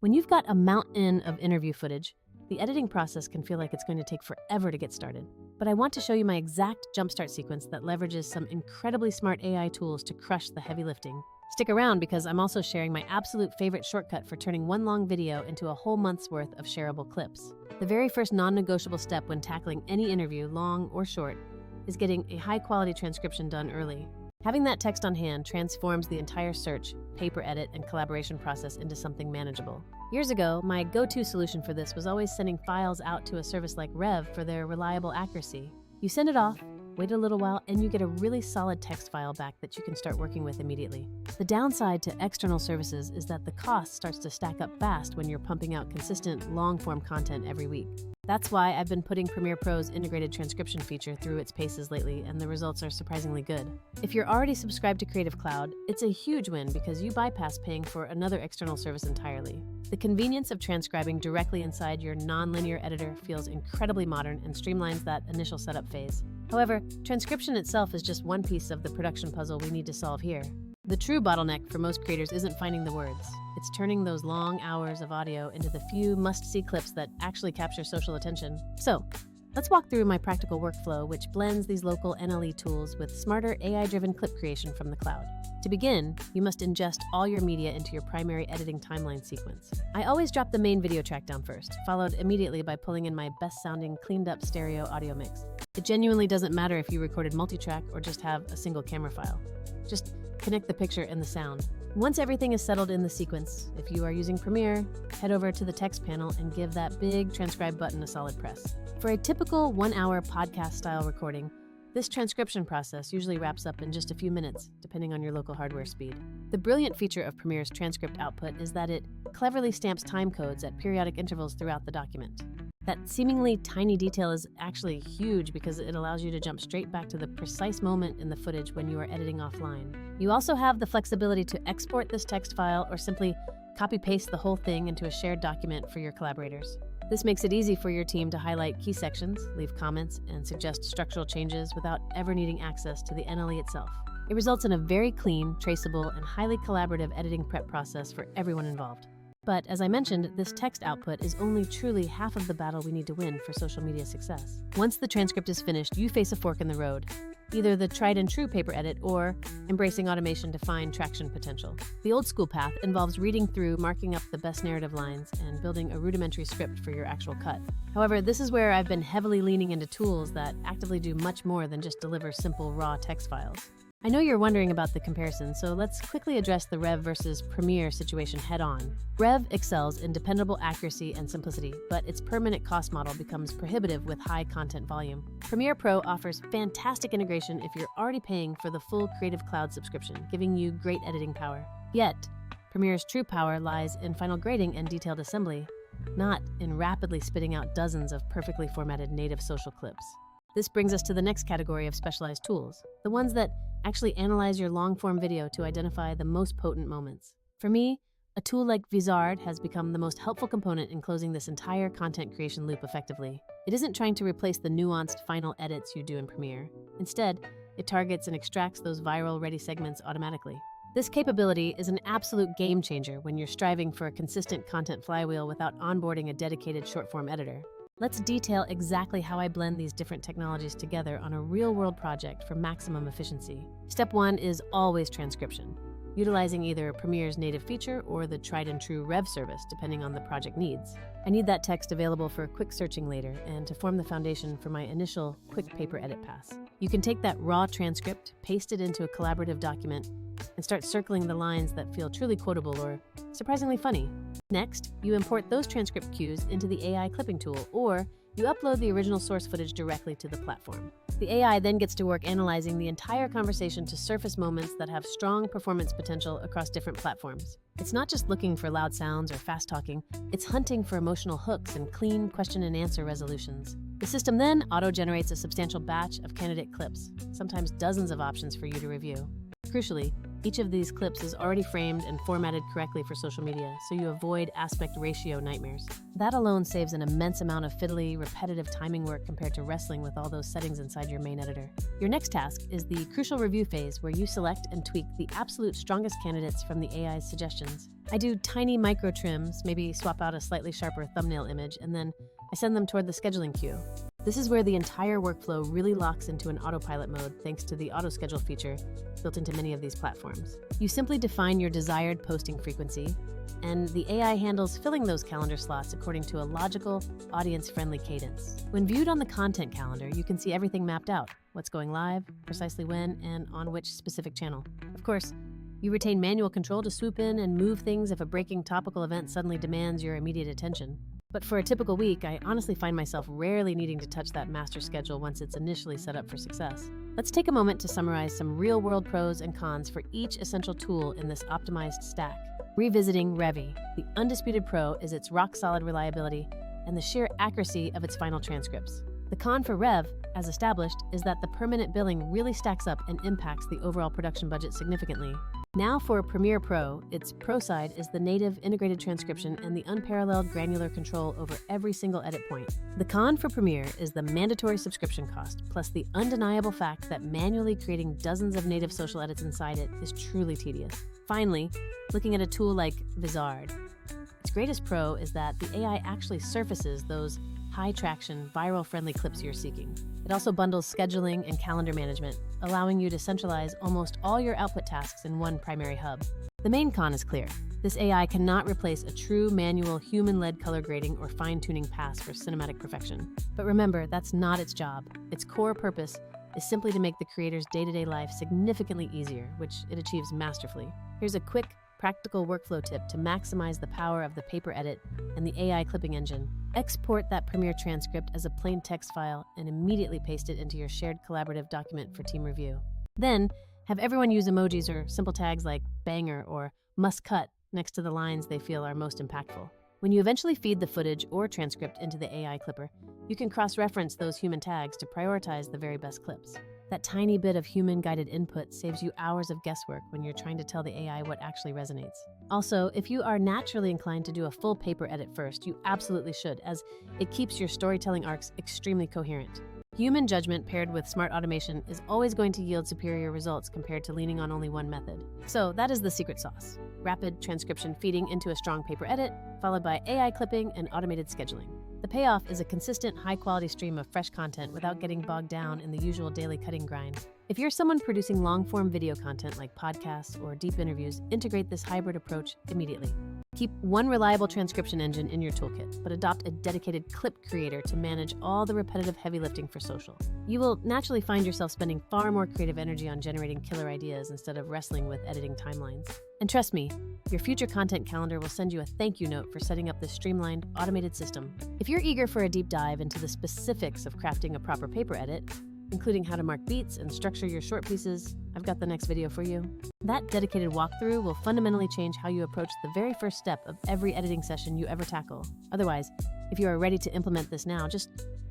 When you've got a mountain of interview footage, the editing process can feel like it's going to take forever to get started. But I want to show you my exact jumpstart sequence that leverages some incredibly smart AI tools to crush the heavy lifting. Stick around because I'm also sharing my absolute favorite shortcut for turning one long video into a whole month's worth of shareable clips. The very first non-negotiable step when tackling any interview, long or short, is getting a high-quality transcription done early. Having that text on hand transforms the entire search, paper edit, and collaboration process into something manageable. Years ago, my go-to solution for this was always sending files out to a service like Rev for their reliable accuracy. You send it off, wait a little while, and you get a really solid text file back that you can start working with immediately. The downside to external services is that the cost starts to stack up fast when you're pumping out consistent, long-form content every week. That's why I've been putting Premiere Pro's integrated transcription feature through its paces lately, and the results are surprisingly good. If you're already subscribed to Creative Cloud, it's a huge win because you bypass paying for another external service entirely. The convenience of transcribing directly inside your non-linear editor feels incredibly modern and streamlines that initial setup phase. However, transcription itself is just one piece of the production puzzle we need to solve here. The true bottleneck for most creators isn't finding the words. It's turning those long hours of audio into the few must-see clips that actually capture social attention. So, let's walk through my practical workflow, which blends these local NLE tools with smarter AI-driven clip creation from the cloud. To begin, you must ingest all your media into your primary editing timeline sequence. I always drop the main video track down first, followed immediately by pulling in my best-sounding, cleaned-up stereo audio mix. It genuinely doesn't matter if you recorded multi-track or just have a single camera file. Just connect the picture and the sound. Once everything is settled in the sequence, if you are using Premiere, head over to the text panel and give that big transcribe button a solid press. For a typical 1-hour podcast-style recording, this transcription process usually wraps up in just a few minutes, depending on your local hardware speed. The brilliant feature of Premiere's transcript output is that it cleverly stamps time codes at periodic intervals throughout the document. That seemingly tiny detail is actually huge because it allows you to jump straight back to the precise moment in the footage when you are editing offline. You also have the flexibility to export this text file or simply copy-paste the whole thing into a shared document for your collaborators. This makes it easy for your team to highlight key sections, leave comments, and suggest structural changes without ever needing access to the NLE itself. It results in a very clean, traceable, and highly collaborative editing prep process for everyone involved. But as I mentioned, this text output is only truly half of the battle we need to win for social media success. Once the transcript is finished, you face a fork in the road. Either the tried and true paper edit or embracing automation to find traction potential. The old school path involves reading through, marking up the best narrative lines, and building a rudimentary script for your actual cut. However, this is where I've been heavily leaning into tools that actively do much more than just deliver simple raw text files. I know you're wondering about the comparison, so let's quickly address the Rev versus Premiere situation head-on. Rev excels in dependable accuracy and simplicity, but its permanent cost model becomes prohibitive with high content volume. Premiere Pro offers fantastic integration if you're already paying for the full Creative Cloud subscription, giving you great editing power. Yet, Premiere's true power lies in final grading and detailed assembly, not in rapidly spitting out dozens of perfectly formatted native social clips. This brings us to the next category of specialized tools, the ones that actually analyze your long-form video to identify the most potent moments. For me, a tool like Vizard has become the most helpful component in closing this entire content creation loop effectively. It isn't trying to replace the nuanced final edits you do in Premiere. Instead, it targets and extracts those viral-ready segments automatically. This capability is an absolute game changer when you're striving for a consistent content flywheel without onboarding a dedicated short-form editor. Let's detail exactly how I blend these different technologies together on a real-world project for maximum efficiency. Step 1 is always transcription, utilizing either Premiere's native feature or the tried-and-true Rev service, depending on the project needs. I need that text available for quick searching later and to form the foundation for my initial quick paper edit pass. You can take that raw transcript, paste it into a collaborative document, and start circling the lines that feel truly quotable or surprisingly funny. Next, you import those transcript cues into the AI clipping tool, or you upload the original source footage directly to the platform. The AI then gets to work analyzing the entire conversation to surface moments that have strong performance potential across different platforms. It's not just looking for loud sounds or fast talking, it's hunting for emotional hooks and clean question and answer resolutions. The system then auto-generates a substantial batch of candidate clips, sometimes dozens of options for you to review. Crucially, Each of these clips is already framed and formatted correctly for social media, so you avoid aspect ratio nightmares. That alone saves an immense amount of fiddly, repetitive timing work compared to wrestling with all those settings inside your main editor. Your next task is the crucial review phase, where you select and tweak the absolute strongest candidates from the AI's suggestions. I do tiny micro trims, maybe swap out a slightly sharper thumbnail image, and then I send them toward the scheduling queue. This is where the entire workflow really locks into an autopilot mode thanks to the auto-schedule feature built into many of these platforms. You simply define your desired posting frequency, and the AI handles filling those calendar slots according to a logical, audience-friendly cadence. When viewed on the content calendar, you can see everything mapped out, what's going live, precisely when, and on which specific channel. Of course, you retain manual control to swoop in and move things if a breaking topical event suddenly demands your immediate attention. But for a typical week, I honestly find myself rarely needing to touch that master schedule once it's initially set up for success. Let's take a moment to summarize some real-world pros and cons for each essential tool in this optimized stack. Revisiting Revy. The undisputed pro is its rock-solid reliability and the sheer accuracy of its final transcripts. The con for Rev, as established, is that the permanent billing really stacks up and impacts the overall production budget significantly. Now for Premiere Pro, its pro side is the native integrated transcription and the unparalleled granular control over every single edit point. The con for Premiere is the mandatory subscription cost, plus the undeniable fact that manually creating dozens of native social edits inside it is truly tedious. Finally, looking at a tool like Vizard. Its greatest pro is that the AI actually surfaces those high-traction, viral-friendly clips you're seeking. It also bundles scheduling and calendar management, allowing you to centralize almost all your output tasks in one primary hub. The main con is clear. This AI cannot replace a true manual, human-led color grading or fine-tuning pass for cinematic perfection. But remember, that's not its job. Its core purpose is simply to make the creator's day-to-day life significantly easier, which it achieves masterfully. Here's a quick, practical workflow tip to maximize the power of the paper edit and the AI clipping engine. Export that Premiere transcript as a plain text file and immediately paste it into your shared collaborative document for team review. Then, have everyone use emojis or simple tags like banger or must cut next to the lines they feel are most impactful. When you eventually feed the footage or transcript into the AI clipper, you can cross-reference those human tags to prioritize the very best clips. That tiny bit of human-guided input saves you hours of guesswork when you're trying to tell the AI what actually resonates. Also, if you are naturally inclined to do a full paper edit first, you absolutely should, as it keeps your storytelling arcs extremely coherent. Human judgment paired with smart automation is always going to yield superior results compared to leaning on only one method. So that is the secret sauce. Rapid transcription feeding into a strong paper edit, followed by AI clipping and automated scheduling. The payoff is a consistent, high-quality stream of fresh content without getting bogged down in the usual daily cutting grind. If you're someone producing long-form video content like podcasts or deep interviews, integrate this hybrid approach immediately. Keep one reliable transcription engine in your toolkit, but adopt a dedicated clip creator to manage all the repetitive heavy lifting for social. You will naturally find yourself spending far more creative energy on generating killer ideas instead of wrestling with editing timelines. And trust me, your future content calendar will send you a thank you note for setting up this streamlined, automated system. If you're eager for a deep dive into the specifics of crafting a proper paper edit, including how to mark beats and structure your short pieces, I've got the next video for you. That dedicated walkthrough will fundamentally change how you approach the very first step of every editing session you ever tackle. Otherwise, if you are ready to implement this now, just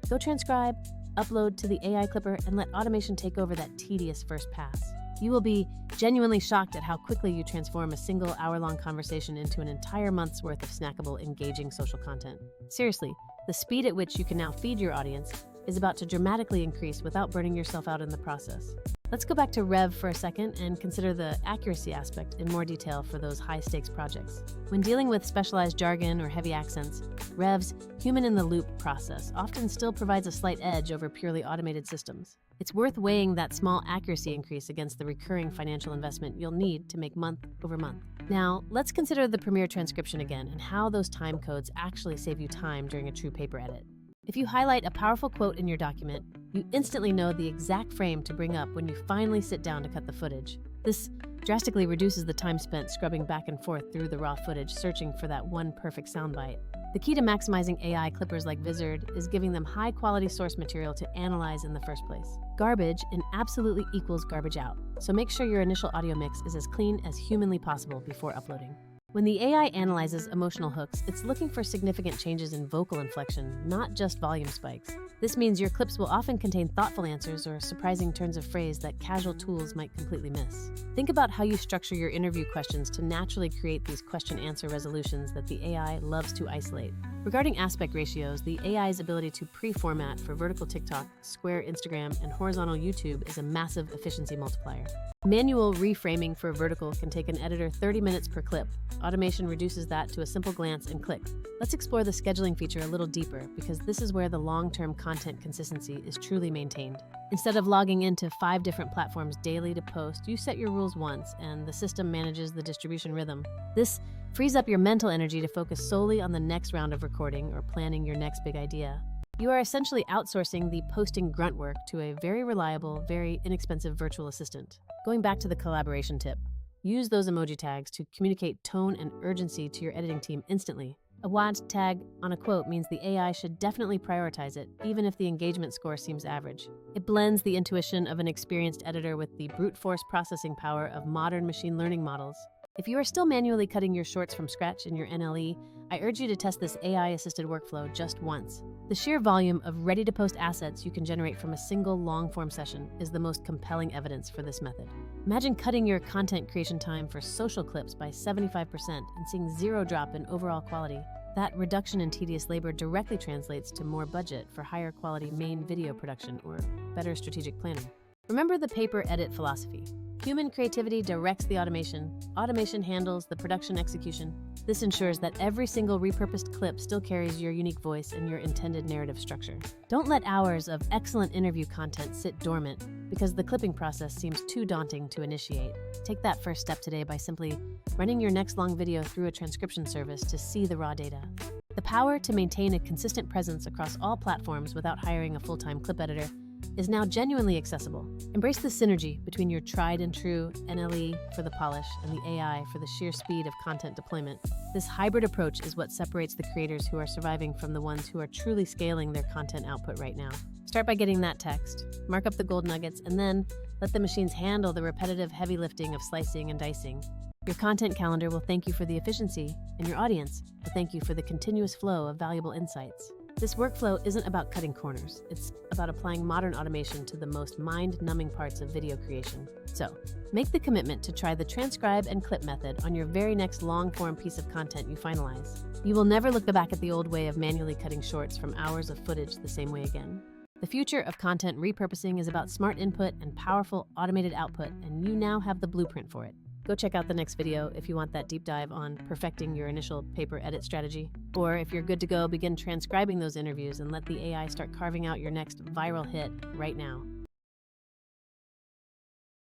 go transcribe, upload to the AI clipper, and let automation take over that tedious first pass. You will be genuinely shocked at how quickly you transform a single hour-long conversation into an entire month's worth of snackable, engaging social content. Seriously, the speed at which you can now feed your audience is about to dramatically increase without burning yourself out in the process. Let's go back to Rev for a second and consider the accuracy aspect in more detail for those high-stakes projects. When dealing with specialized jargon or heavy accents, Rev's human-in-the-loop process often still provides a slight edge over purely automated systems. It's worth weighing that small accuracy increase against the recurring financial investment you'll need to make month over month. Now, let's consider the Premiere transcription again and how those time codes actually save you time during a true paper edit. If you highlight a powerful quote in your document, you instantly know the exact frame to bring up when you finally sit down to cut the footage. This drastically reduces the time spent scrubbing back and forth through the raw footage searching for that one perfect soundbite. The key to maximizing AI clippers like Vizard is giving them high-quality source material to analyze in the first place. Garbage in absolutely equals garbage out, so make sure your initial audio mix is as clean as humanly possible before uploading. When the AI analyzes emotional hooks, it's looking for significant changes in vocal inflection, not just volume spikes. This means your clips will often contain thoughtful answers or surprising turns of phrase that casual tools might completely miss. Think about how you structure your interview questions to naturally create these question-answer resolutions that the AI loves to isolate. Regarding aspect ratios, the AI's ability to pre-format for vertical TikTok, square Instagram, and horizontal YouTube is a massive efficiency multiplier. Manual reframing for vertical can take an editor 30 minutes per clip. Automation reduces that to a simple glance and click. Let's explore the scheduling feature a little deeper, because this is where the long-term content consistency is truly maintained. Instead of logging into 5 different platforms daily to post, you set your rules once, and the system manages the distribution rhythm. This frees up your mental energy to focus solely on the next round of recording or planning your next big idea. You are essentially outsourcing the posting grunt work to a very reliable, very inexpensive virtual assistant. Going back to the collaboration tip, use those emoji tags to communicate tone and urgency to your editing team instantly. A WAD tag on a quote means the AI should definitely prioritize it, even if the engagement score seems average. It blends the intuition of an experienced editor with the brute force processing power of modern machine learning models. If you are still manually cutting your shorts from scratch in your NLE, I urge you to test this AI-assisted workflow just once. The sheer volume of ready-to-post assets you can generate from a single long-form session is the most compelling evidence for this method. Imagine cutting your content creation time for social clips by 75% and seeing zero drop in overall quality. That reduction in tedious labor directly translates to more budget for higher quality main video production or better strategic planning. Remember the paper edit philosophy. Human creativity directs the automation. Automation handles the production execution. This ensures that every single repurposed clip still carries your unique voice and your intended narrative structure. Don't let hours of excellent interview content sit dormant because the clipping process seems too daunting to initiate. Take that first step today by simply running your next long video through a transcription service to see the raw data. The power to maintain a consistent presence across all platforms without hiring a full-time clip editor is now genuinely accessible. Embrace the synergy between your tried and true NLE for the polish and the AI for the sheer speed of content deployment. This hybrid approach is what separates the creators who are surviving from the ones who are truly scaling their content output right now. Start by getting that text, mark up the gold nuggets, and then let the machines handle the repetitive heavy lifting of slicing and dicing. Your content calendar will thank you for the efficiency, and your audience will thank you for the continuous flow of valuable insights. This workflow isn't about cutting corners. It's about applying modern automation to the most mind-numbing parts of video creation. So, make the commitment to try the transcribe and clip method on your very next long-form piece of content you finalize. You will never look back at the old way of manually cutting shorts from hours of footage the same way again. The future of content repurposing is about smart input and powerful automated output, and you now have the blueprint for it. Go check out the next video if you want that deep dive on perfecting your initial paper edit strategy. Or if you're good to go, begin transcribing those interviews and let the AI start carving out your next viral hit right now.